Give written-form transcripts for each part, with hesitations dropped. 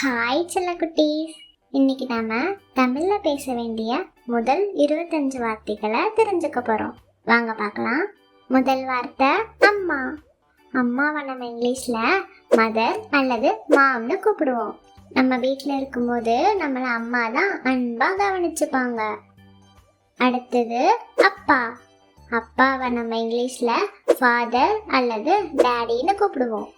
Hi செல்ல குட்டீஸ். இன்னைக்கு நாம தமிழ்ல பேச வேண்டிய முதல் 25 வார்த்தைகளை தெரிஞ்சுக்க போறோம். வாங்க பார்க்கலாம். முதல் வார்த்தை அம்மா. அம்மாவை நம்ம இங்கிலீஷ்ல மதர் அல்லது மாம்னு கூப்பிடுவோம். நம்ம வீட்டில் இருக்கும்போது நம்மள அம்மா தான் அன்பா கவனிச்சுப்பாங்க. அடுத்தது அப்பா. அப்பாவை நம்ம இங்கிலீஷ்ல ஃபாதர் அல்லது டேடின்னு கூப்பிடுவோம்.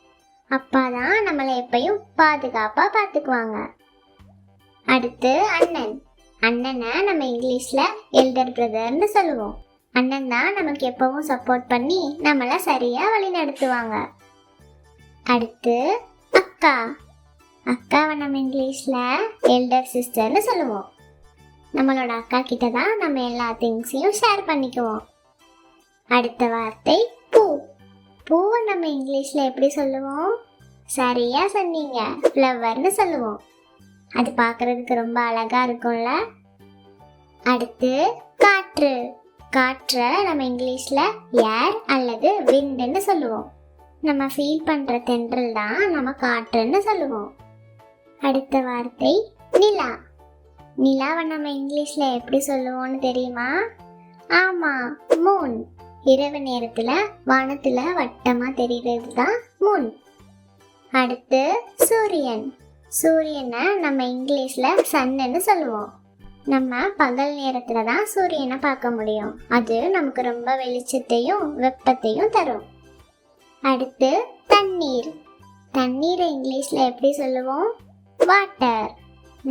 அப்பா தான் நம்மளை எப்பயும் பாதுகாப்பா பார்த்துக்குவாங்க. அடுத்து அண்ணன். அண்ணனை நம்ம இங்கிலீஷ்ல எல்டர் பிரதர்னு சொல்லுவோம். அண்ணன் தான் நமக்கு எப்பவும் சப்போர்ட் பண்ணி நம்மளை சரியா வழி நடத்துவாங்க. அடுத்து அக்கா. அக்காவை நம்ம இங்கிலீஷ்ல எல்டர் சிஸ்டர்னு சொல்லுவோம். நம்மளோட அக்கா கிட்ட தான் நம்ம எல்லா திங்ஸையும் ஷேர் பண்ணிக்குவோம். அடுத்த வார்த்தை பூ. பூவை நம்ம இங்கிலீஷ்ல எப்படி சொல்லுவோம்? சரியா சொன்னீங்க, ஃப்ளவர்னு சொல்லுவோம். அது பார்க்கறதுக்கு ரொம்ப அழகா இருக்கும்ல. அடுத்து காற்று. காற்றை நம்ம இங்கிலீஷ்ல ஏர் அல்லது விண்டுன்னு சொல்லுவோம். நம்ம ஃபீல் பண்ற தென்றல் தான் நம்ம காற்றுன்னு சொல்லுவோம். அடுத்த வார்த்தை நிலா. நிலாவை நம்ம இங்கிலீஷ்ல எப்படி சொல்லுவோம்னு தெரியுமா? ஆமா, மூன். இரவு நேரத்துல வானத்துல வட்டமா தெரிகிறது தான் மூன். அடுத்து சூரியன். சூரியனை நம்ம இங்கிலீஷ்ல சன்னுன்னு சொல்லுவோம். நம்ம பகல் நேரத்துல தான் சூரியனை பார்க்க முடியும். அது நமக்கு ரொம்ப வெளிச்சத்தையும் வெப்பத்தையும் தரும். அடுத்து தண்ணீர். தண்ணீரை இங்கிலீஷ்ல எப்படி சொல்லுவோம்? வாட்டர்.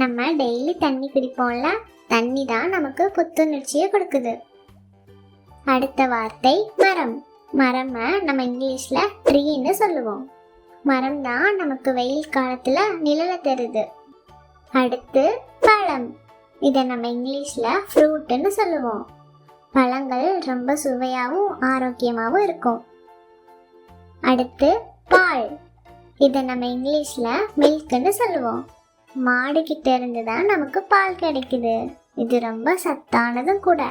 நம்ம டெய்லி தண்ணி குடிப்போம்ல, தண்ணி தான் நமக்கு புத்துணர்ச்சியை கொடுக்குது. அடுத்த வார்த்தை மரம். மரமை நம்ம இங்கிலீஷ்ல ட்ரீன்னு சொல்லுவோம். மரம் தான் நமக்கு வெயில் காலத்துல நிழலை தருது. அடுத்து பழம். இதை நம்ம இங்கிலீஷ்ல ஃப்ரூட்னு சொல்லுவோம். பழங்கள் ரொம்ப சுவையாகவும் ஆரோக்கியமாகவும் இருக்கும். அடுத்து பால். இதை நம்ம இங்கிலீஷ்ல மில்க்னு சொல்லுவோம். மாடு கிட்ட இருந்து தான் நமக்கு பால் கிடைக்குது. இது ரொம்ப சத்தானதும் கூட.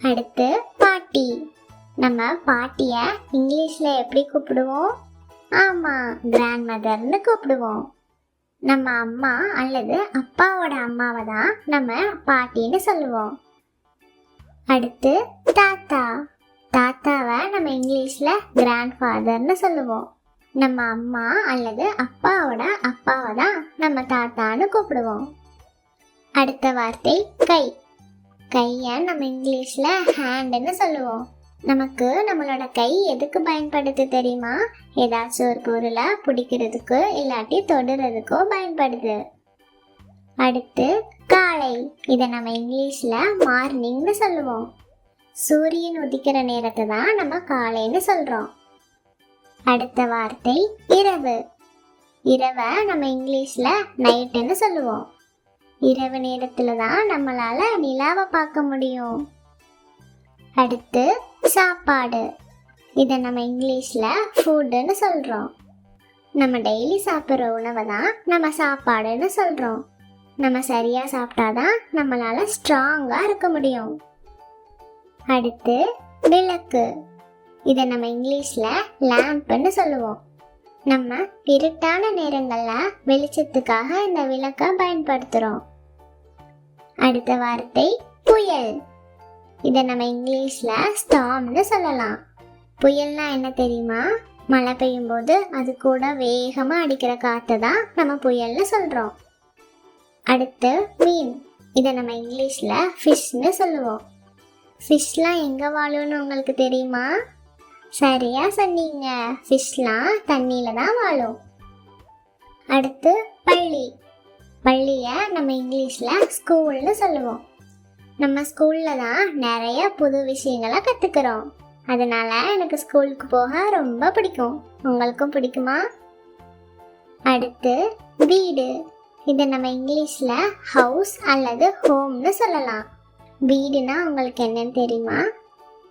அடுத்து பாட்டி. நம்ம பாட்டிய இங்கிலீஷ்ல எப்படி கூப்பிடுவோம்? ஆமா, கிராண்ட் மதர்னு கூப்பிடுவோம். நம்ம அம்மா அல்லது அப்பாவோட அம்மாவை தான் நம்ம பாட்டின்னு சொல்லுவோம். அடுத்து தாத்தா. தாத்தாவை நம்ம இங்கிலீஷ்ல கிராண்ட் ஃபாதர்னு சொல்லுவோம். நம்ம அம்மா அல்லது அப்பாவோட அப்பாவை தான் நம்ம தாத்தான்னு கூப்பிடுவோம். அடுத்த வார்த்தை கை. கையை நம்ம இங்கிலீஷ்ல ஹேண்டுன்னு சொல்லுவோம். நமக்கு நம்மளோட கை எதுக்கு பயன்படுது தெரியுமா? ஏதாச்சும் ஒரு பொருளை பிடிக்கிறதுக்கு இல்லாட்டி தொடுறதுக்கோ பயன்படுது. அடுத்து காலை. இதை நம்ம இங்கிலீஷ்ல மார்னிங்னு சொல்லுவோம். சூரியன் உதிக்கிற நேரத்தை தான் நம்ம காலைன்னு சொல்றோம். அடுத்த வார்த்தை இரவு. இரவை நம்ம இங்கிலீஷ்ல நைட்டுன்னு சொல்லுவோம். இரவு நேரத்துல தான் நம்மளால நிலாவை பார்க்க முடியும். அடுத்து சாப்பாடு. இதை நம்ம இங்கிலீஷ்ல ஃபுட்னு சொல்றோம். நம்ம டெய்லி சாப்பிட்ற உணவை தான் நம்ம சாப்பாடுன்னு சொல்றோம். நம்ம சரியா சாப்பிட்டாதான் நம்மளால ஸ்ட்ராங்கா இருக்க முடியும். அடுத்து விளக்கு. இதை நம்ம இங்கிலீஷ்ல லேம்ப்னு சொல்லுவோம். நம்ம இருட்டான நேரங்கள்ல வெளிச்சத்துக்காக இந்த விளக்கை பயன்படுத்துறோம். அடுத்த வார்த்தை புயல். இதை நம்ம இங்கிலீஷ்ல ஸ்டார்ம்னு சொல்லலாம். புயல்னா என்ன தெரியுமா? மழை பெய்யும் போது அது கூட வேகமா அடிக்கிற காற்றை தான் நம்ம புயல்னு சொல்றோம். அடுத்து மீன். இதை நம்ம இங்கிலீஷ்ல ஃபிஷ்னு சொல்லுவோம். ஃபிஷ்லாம் எங்க வாழும்னு உங்களுக்கு தெரியுமா? சரியா சொன்னீங்க, ஃபிஷ்லாம் தண்ணியில தான் வாழும். அடுத்து பள்ளி. பள்ளிய நம்ம இங்கிலீஷ்ல ஸ்கூல்னு சொல்லுவோம். நம்ம ஸ்கூல்ல தான் நிறைய புது விஷயங்களை கத்துக்கிறோம். அதனால எனக்கு ஸ்கூலுக்கு போக ரொம்ப பிடிக்கும். உங்களுக்கும் பிடிக்குமா? அடுத்து வீடு. இதை நம்ம இங்கிலீஷ்ல ஹவுஸ் அல்லது ஹோம்னு சொல்லலாம். வீடுனா உங்களுக்கு என்னன்னு தெரியுமா?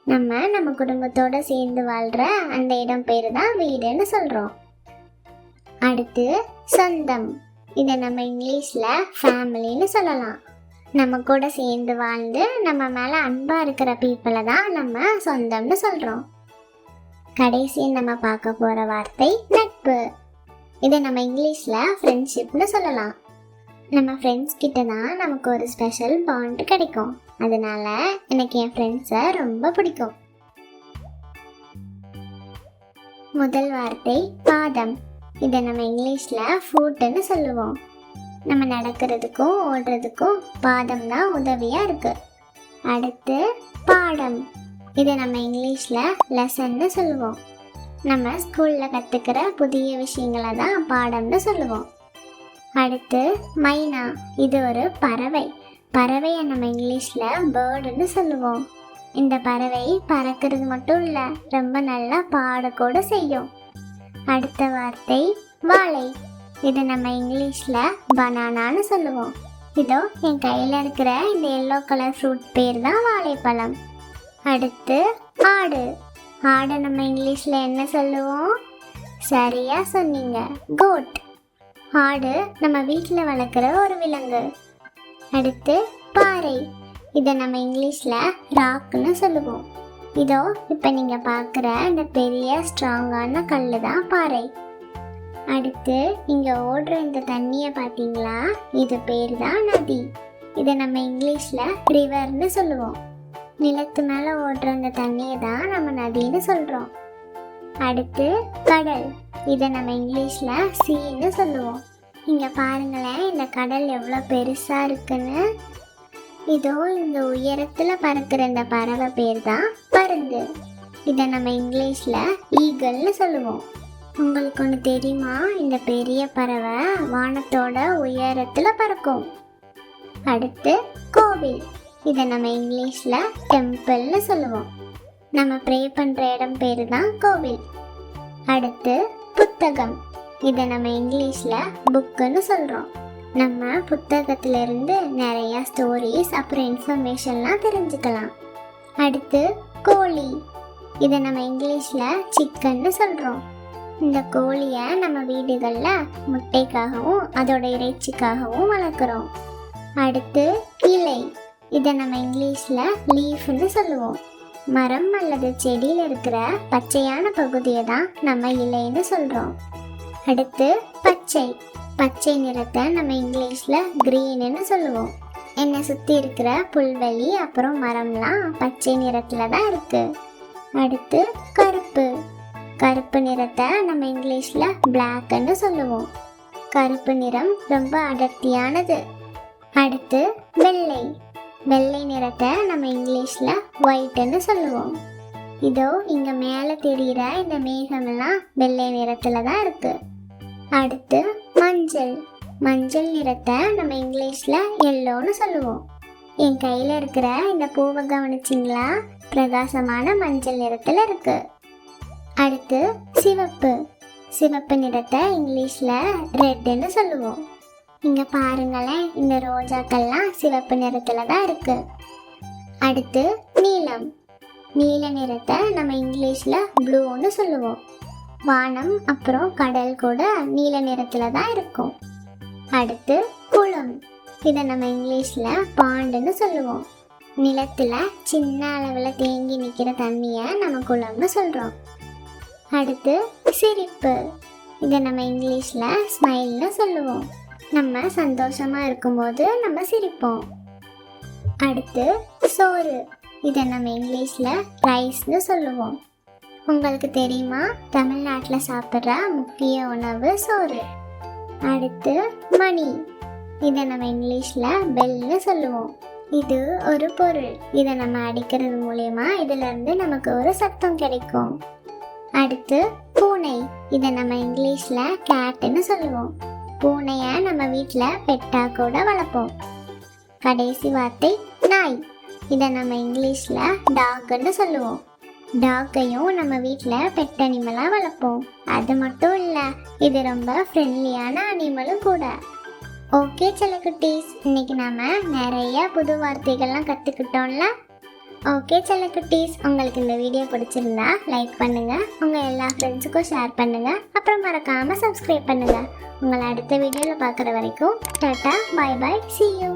நம்ம குடும்பத்தோட சேர்ந்து வாழ்ற அந்த இடம் பேரு தான் வீடுன்னு சொல்றோம். அடுத்து சொந்தம். இதை நம்ம இங்கிலீஷ்ல ஃபேமிலின்னு சொல்லலாம். நம்ம கூட சேர்ந்து வாழ்ந்து நம்ம மேல அன்பா இருக்கிற பீப்புளை தான் நம்ம சொந்தம்னு சொல்றோம். கடைசி நம்ம பார்க்க போற வார்த்தை நட்பு. இதை நம்ம இங்கிலீஷில் ஃப்ரெண்ட்ஷிப்னு சொல்லலாம். நம்ம ஃப்ரெண்ட்ஸ் கிட்ட தான் நமக்கு ஒரு ஸ்பெஷல் பாண்ட் கிடைக்கும். அதனால எனக்கு என் ஃப்ரெண்ட்ஸை ரொம்ப பிடிக்கும். முதல் வார்த்தை பாதம். இதை நம்ம இங்கிலீஷில் ஃபுட்னு சொல்லுவோம். நம்ம நடக்கிறதுக்கும் ஓடுறதுக்கும் பாதம் தான் உதவியாக இருக்கு. அடுத்து பாடம். இதை நம்ம இங்கிலீஷில் லெசன்னு சொல்லுவோம். நம்ம ஸ்கூலில் கற்றுக்கிற புதிய விஷயங்களை தான் பாடம்னு சொல்லுவோம். அடுத்து மைனா. இது ஒரு பறவை. பறவையை நம்ம இங்கிலீஷில் பேர்டுன்னு சொல்லுவோம். இந்த பறவை பறக்கிறது மட்டும் இல்லை, ரொம்ப நல்லா பாடக்கூட செய்யும். அடுத்த வார்த்தை வாழை. இதை நம்ம இங்கிலீஷில் பனானான்னு சொல்லுவோம். இதோ என் கையில் இருக்கிற இந்த எல்லோ கலர் ஃப்ரூட் பேர் தான் வாழைப்பழம். அடுத்து ஆடு. ஆடை நம்ம இங்கிலீஷில் என்ன சொல்லுவோம்? சரியா சொன்னீங்க, கோட். ஆடு நம்ம வீட்டில் வளர்க்குற ஒரு விலங்கு. அடுத்து பாறை. இதை நம்ம இங்கிலீஷில் ராக்குன்னு சொல்லுவோம். இதோ இப்போ நீங்கள் பார்க்குற இந்த பெரிய ஸ்ட்ராங்கான கல் தான் பாறை. அடுத்து இங்கே ஓடுற இந்த தண்ணியை பார்த்தீங்களா? இது பேர் தான் நதி. இதை நம்ம இங்கிலீஷில் ரிவர்னு சொல்லுவோம். நிலத்து மேலே ஓடுற இந்த தண்ணியை தான் நம்ம நதின்னு சொல்கிறோம். அடுத்து கடல். இதை நம்ம இங்கிலீஷில் சீன்னு சொல்லுவோம். இங்கே பாருங்களேன், இந்த கடல் எவ்வளோ பெருசாக இருக்குன்னு. இதோ இந்த உயரத்தில் பறக்கிற இந்த பறவை பேர் தான் பருந்து. இதை நம்ம இங்கிலீஷில் ஈகல்னு சொல்லுவோம். உங்களுக்கு ஒன்று தெரியுமா? இந்த பெரிய பறவை வானத்தோட உயரத்தில் பறக்கும். அடுத்து கோவில். இதை நம்ம இங்கிலீஷில் டெம்பிள்னு சொல்லுவோம். நம்ம ப்ரே பண்ணுற இடம் பேர் தான் கோவில். அடுத்து புத்தகம். இதை நம்ம இங்கிலீஷில் புக்குன்னு சொல்கிறோம். நம்ம புத்தகத்திலிருந்து நிறைய ஸ்டோரிஸ் அப்புறம் இன்ஃபர்மேஷன்லாம் தெரிஞ்சுக்கலாம். அடுத்து கோழி. இதை நம்ம இங்கிலீஷில் சிக்கன்னு சொல்கிறோம். இந்த கோழியை நம்ம வீடுகளில் முட்டைக்காகவும் அதோட இறைச்சிக்காகவும் வளர்க்குறோம். அடுத்து இலை. இதை நம்ம இங்கிலீஷில் லீஃப்னு சொல்லுவோம். மரம் அல்லது செடியில் இருக்கிற பச்சையான பகுதியை தான் நம்ம இலைன்னு சொல்கிறோம். அடுத்து பச்சை. பச்சை நிறத்தை நம்ம இங்கிலீஷில் க்ரீன்னு சொல்லுவோம். என்னை சுற்றி இருக்கிற புல்வெளி அப்புறம் மரம்லாம் பச்சை நிறத்தில் தான் இருக்குது. அடுத்து கருப்பு. கருப்பு நிறத்தை நம்ம இங்கிலீஷில் பிளாக்னு சொல்லுவோம். கருப்பு நிறம் ரொம்ப அடர்த்தியானது. அடுத்து வெள்ளை. வெள்ளை நிறத்தை நம்ம இங்கிலீஷில் ஒயிட்னு சொல்லுவோம். இதோ இங்கே மேலே தெரிகிற இந்த மேகமெல்லாம் வெள்ளை நிறத்தில் தான் இருக்குது. அடுத்து மஞ்சள். மஞ்சள் நிறத்தை நம்ம இங்கிலீஷில் எல்லோன்னு சொல்லுவோம். என் கையில் இருக்கிற இந்த பூவை கவனிச்சிங்களா? பிரகாசமான மஞ்சள் நிறத்தில் இருக்குது. அடுத்து சிவப்பு. சிவப்பு நிறத்தை இங்கிலீஷில் ரெட்டுன்னு சொல்லுவோம். இங்கே பாருங்களேன், இந்த ரோஜாக்கள்லாம் சிவப்பு நிறத்தில் தான் இருக்குது. அடுத்து நீலம். நீல நிறத்தை நம்ம இங்கிலீஷில் ப்ளூன்னு சொல்லுவோம். வானம் அப்புறம் கடல் கூட நீல நிறத்தில் தான் இருக்கும். அடுத்து குளம். இதை நம்ம இங்கிலீஷில் பாண்டுன்னு சொல்லுவோம். நிலத்தில் சின்ன அளவில் தேங்கி நிற்கிற தண்ணியை நம்ம குளம்னு சொல்கிறோம். அடுத்து சிரிப்பு. இதை நம்ம இங்கிலீஷில் ஸ்மைல்னு சொல்லுவோம். நம்ம சந்தோஷமாக இருக்கும்போது நம்ம சிரிப்போம். அடுத்து சோறு. இதை நம்ம இங்கிலீஷில் ரைஸ்னு சொல்லுவோம். உங்களுக்கு தெரியுமா? தமிழ்நாட்டில் சாப்பிட்ற முக்கிய உணவு சோறு. அடுத்து மணி. இதை நம்ம இங்கிலீஷில் பெல்னு சொல்லுவோம். இது ஒரு பொருள். இதை நம்ம அடிக்கிறது மூலயமா இதிலிருந்து நமக்கு ஒரு சத்தம் கிடைக்கும். அடுத்து பூனை. இதை நம்ம இங்கிலீஷில் கேட்டுன்னு சொல்லுவோம். பூனையை நம்ம வீட்டில் பெட்டாக கூட வளர்ப்போம். கடைசி வார்த்தை நாய். இதை நம்ம இங்கிலீஷில் டாக்னு சொல்லுவோம். டாக்கையும் நம்ம வீட்டில் பெட் அனிமலாக வளர்ப்போம். அது மட்டும் இல்லை, இது ரொம்ப ஃப்ரெண்ட்லியான அனிமலும் கூட. ஓகே செல்லக்குட்டீஸ், இன்னைக்கு நாம் நிறைய புது வார்த்தைகள்லாம் கற்றுக்கிட்டோம்ல. ஓகே செல்லக்குட்டீஸ், உங்களுக்கு இந்த வீடியோ பிடிச்சிருந்தா லைக் பண்ணுங்கள், உங்கள் எல்லா ஃப்ரெண்ட்ஸுக்கும் ஷேர் பண்ணுங்கள், அப்புறம் மறக்காமல் சப்ஸ்கிரைப் பண்ணுங்கள். உங்களை அடுத்த வீடியோவில் பார்க்குற வரைக்கும் tata, bye bye, see you.